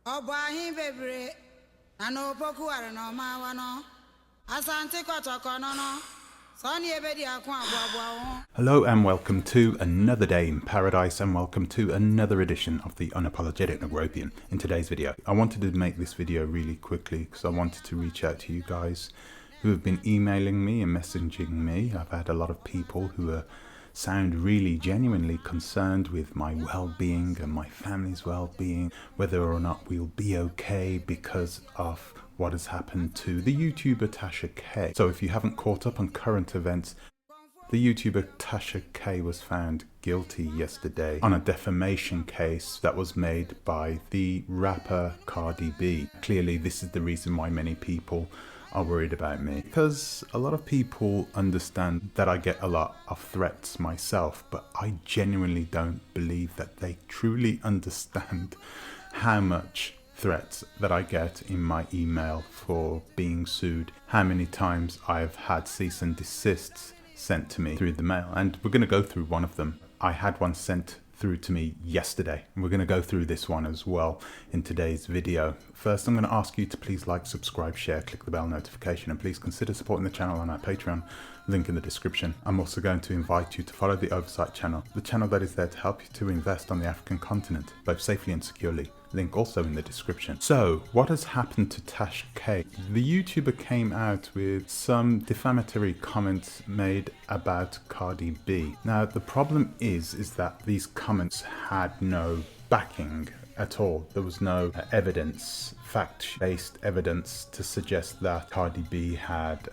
Obahin bebre, ano poku are no mawano. Asante kotokono no. Hello and welcome to another day in paradise, and welcome to another edition of the Unapologetic Negropian. In today's video, I wanted to make this video really quickly because I wanted to reach out to you guys who have been emailing me and messaging me. I've had a lot of people who sound really genuinely concerned with my well-being and my family's well-being, whether or not we'll be okay because of what has happened to the YouTuber TASHA K. So if you haven't caught up on current events, the YouTuber TASHA K was found guilty yesterday on a defamation case that was made by the rapper Cardi. Clearly this is the reason why many people are worried about me, because a lot of people understand that I get a lot of threats myself, but I genuinely don't believe that they truly understand how much threats that I get in my email for being sued, how many times I've had cease and desists sent to me through the mail, and we're going to go through one of them. I had one sent through to me yesterday, and we're going to go through this one as well in today's video. First, I'm going to ask you to please like, subscribe, share, click the bell notification, and please consider supporting the channel on our Patreon, link in the description. I'm also going to invite you to follow the Oversight channel, the channel that is there to help you to invest on the African continent, both safely and securely. Link also in the description. So, what has happened to TASHA K? The YouTuber came out with some defamatory comments made about Cardi B. Now, the problem is that these comments had no backing at all. There was no evidence, fact-based evidence to suggest that Cardi B had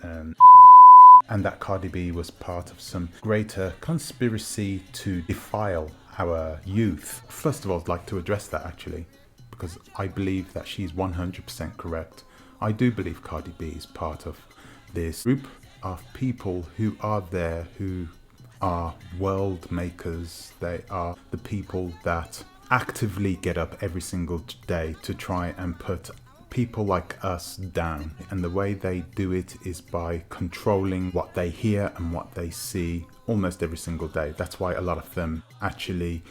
and that Cardi B was part of some greater conspiracy to defile our youth. First of all, I'd like to address that actually, because I believe that she's 100% correct. I do believe Cardi B is part of this group of people who are there, who are world makers. They are the people that actively get up every single day to try and put people like us down. And the way they do it is by controlling what they hear and what they see almost every single day. That's why a lot of them actually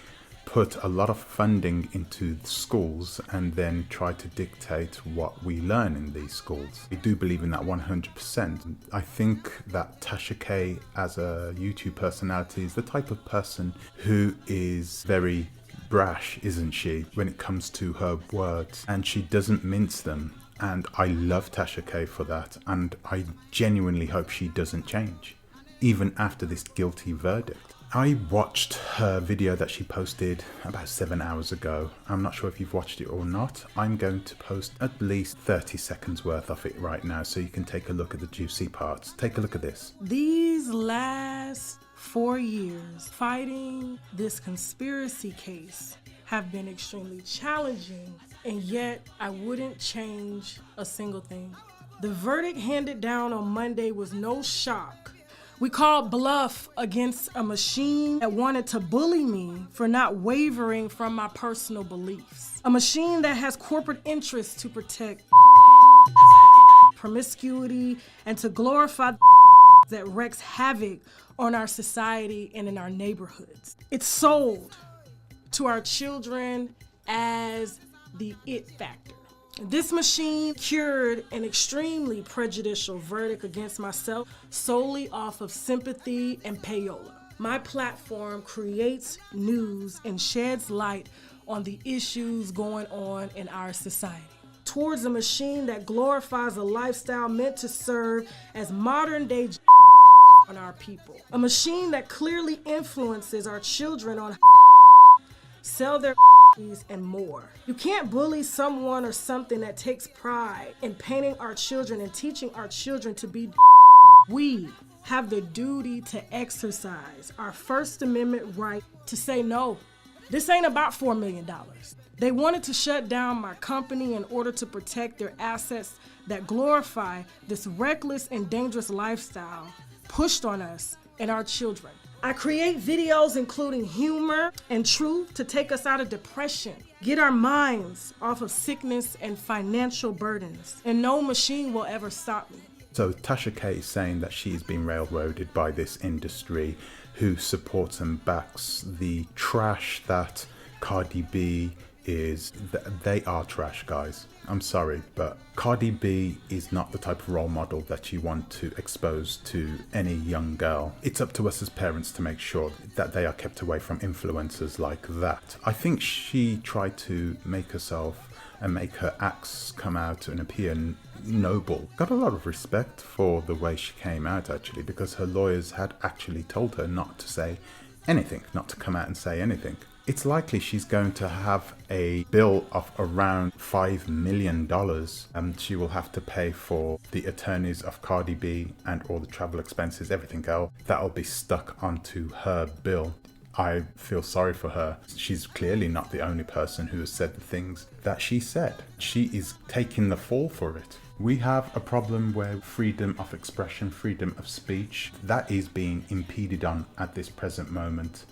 put a lot of funding into schools and then try to dictate what we learn in these schools. I do believe in that 100%. I think that TASHA K as a YouTube personality is the type of person who is very brash, isn't she, when it comes to her words, and she doesn't mince them. And I love TASHA K for that, and I genuinely hope she doesn't change, even after this guilty verdict. I watched her video that she posted about 7 hours ago. I'm not sure if you've watched it or not. I'm going to post at least 30 seconds worth of it right now so you can take a look at the juicy parts. Take a look at this. These last 4 years fighting this conspiracy case have been extremely challenging, and yet I wouldn't change a single thing. The verdict handed down on Monday was no shock. We called bluff against a machine that wanted to bully me for not wavering from my personal beliefs. A machine that has corporate interests to protect promiscuity and to glorify that wreaks havoc on our society and in our neighborhoods. It's sold to our children as the it factor. This machine cured an extremely prejudicial verdict against myself solely off of sympathy and payola. My platform creates news and sheds light on the issues going on in our society. Towards a machine that glorifies a lifestyle meant to serve as modern day on our people. A machine that clearly influences our children on sell their and more. You can't bully someone or something that takes pride in painting our children and teaching our children to be. We have the duty to exercise our First Amendment right to say no. This ain't about $4 million. They wanted to shut down my company in order to protect their assets that glorify this reckless and dangerous lifestyle pushed on us and our children. I create videos including humor and truth to take us out of depression, get our minds off of sickness and financial burdens, and no machine will ever stop me. So TASHA K is saying that she's been railroaded by this industry who supports and backs the trash that Cardi B is that they are trash, guys. I'm sorry, but Cardi B is not the type of role model that you want to expose to any young girl. It's up to us as parents to make sure that they are kept away from influencers like that. I think she tried to make herself and make her acts come out and appear noble. Got a lot of respect for the way she came out, actually, because her lawyers had actually told her not to say anything, not to come out and say anything. It's likely she's going to have a bill of around $5 million, and she will have to pay for the attorneys of Cardi B and all the travel expenses, everything else that'll be stuck onto her bill. I feel sorry for her. She's clearly not the only person who has said the things that she said. She is taking the fall for it. We have a problem where freedom of expression, freedom of speech, that is being impeded on at this present moment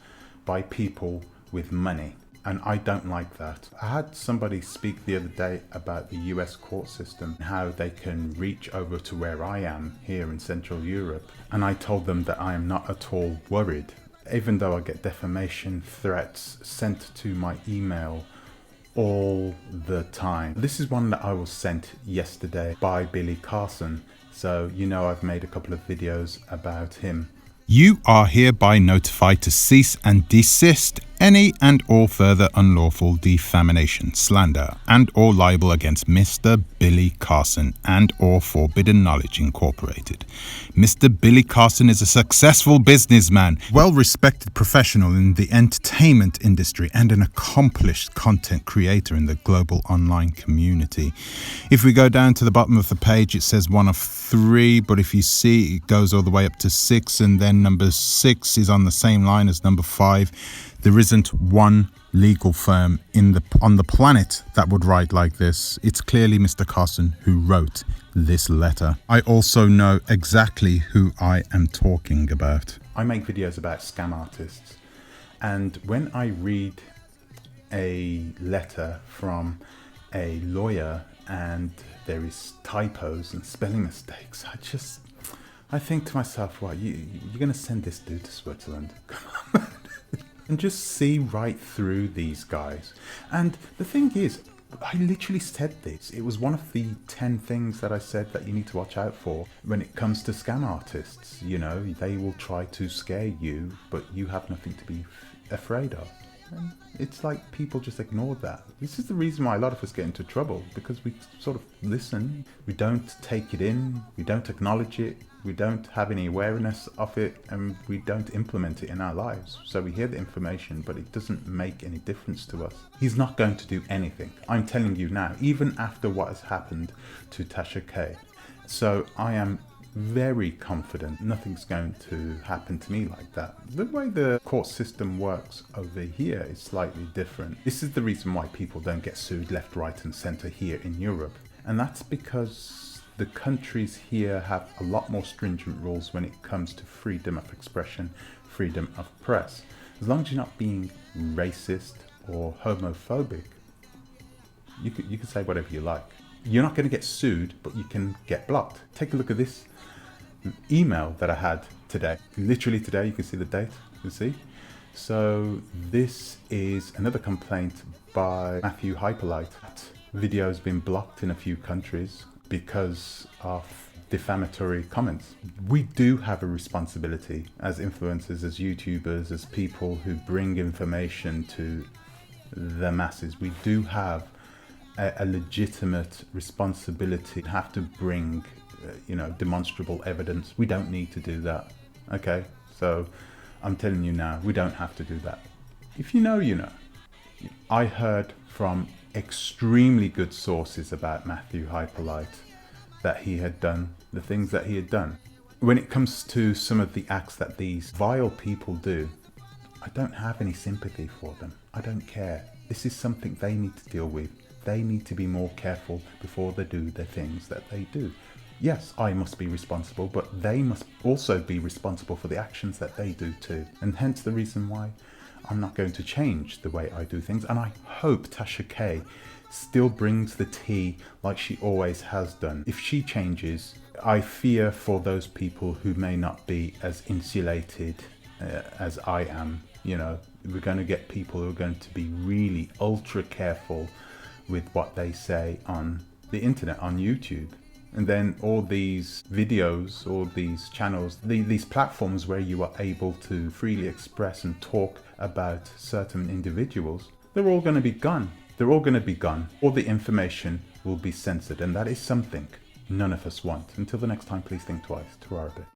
by people with money. And I don't like that. I had somebody speak the other day about the US court system, how they can reach over to where I am here in Central Europe. And I told them that I am not at all worried. Even though I get defamation threats sent to my email all the time. This is one that I was sent yesterday by Billy Carson. So you know I've made a couple of videos about him. You are hereby notified to cease and desist any and all further unlawful defamation, slander, and or libel against Mr. Billy Carson and or Forbidden Knowledge Incorporated. Mr. Billy Carson is a successful businessman, well-respected professional in the entertainment industry, and an accomplished content creator in the global online community. If we go down to the bottom of the page, it says one of 3, but if you see, it goes all the way up to 6, and then number 6 is on the same line as number 5. There isn't one legal firm on the planet that would write like this. It's clearly Mr. Carson who wrote this letter. I also know exactly who I am talking about. I make videos about scam artists, and when I read a letter from a lawyer and there is typos and spelling mistakes, I think to myself, what, you're going to send this dude to Switzerland? Come on. And just see right through these guys. And the thing is, I literally said this. It was one of the 10 things that I said that you need to watch out for when it comes to scam artists. You know, they will try to scare you, but you have nothing to be afraid of. And it's like people just ignore that. This is the reason why a lot of us get into trouble, because we sort of listen, we don't take it in, we don't acknowledge it, we don't have any awareness of it, and we don't implement it in our lives. So we hear the information, but it doesn't make any difference to us. He's not going to do anything. I'm telling you now, even after what has happened to TASHA K. So I am very confident nothing's going to happen to me like that. The way the court system works over here is slightly different. This is the reason why people don't get sued left, right and center here in Europe. And that's because the countries here have a lot more stringent rules when it comes to freedom of expression, freedom of press. As long as you're not being racist or homophobic, you can say whatever you like. You're not going to get sued, but you can get blocked. Take a look at this email that I had today. Literally today, you can see the date, you can see. So this is another complaint by MATTEW HYPOLITE. That video has been blocked in a few countries because of defamatory comments. We do have a responsibility as influencers, as YouTubers, as people who bring information to the masses. We do have a legitimate responsibility to have to bring demonstrable evidence. We don't need to do that. Okay, so I'm telling you now, we don't have to do that. If you know, you know. I heard from extremely good sources about MATTEW HYPOLITE that he had done the things that he had done. When it comes to some of the acts that these vile people do, I don't have any sympathy for them. I don't care. This is something they need to deal with. They need to be more careful before they do the things that they do. Yes, I must be responsible, but they must also be responsible for the actions that they do too. And hence the reason why I'm not going to change the way I do things. And I hope TASHA K still brings the tea like she always has done. If she changes, I fear for those people who may not be as insulated as I am You know, we're going to get people who are going to be really ultra careful with what they say on the internet, on YouTube. And then all these videos, all these channels, these platforms where you are able to freely express and talk about certain individuals, they're all going to be gone. They're all going to be gone. All the information will be censored, and that is something none of us want. Until the next time, please think twice. To our bit.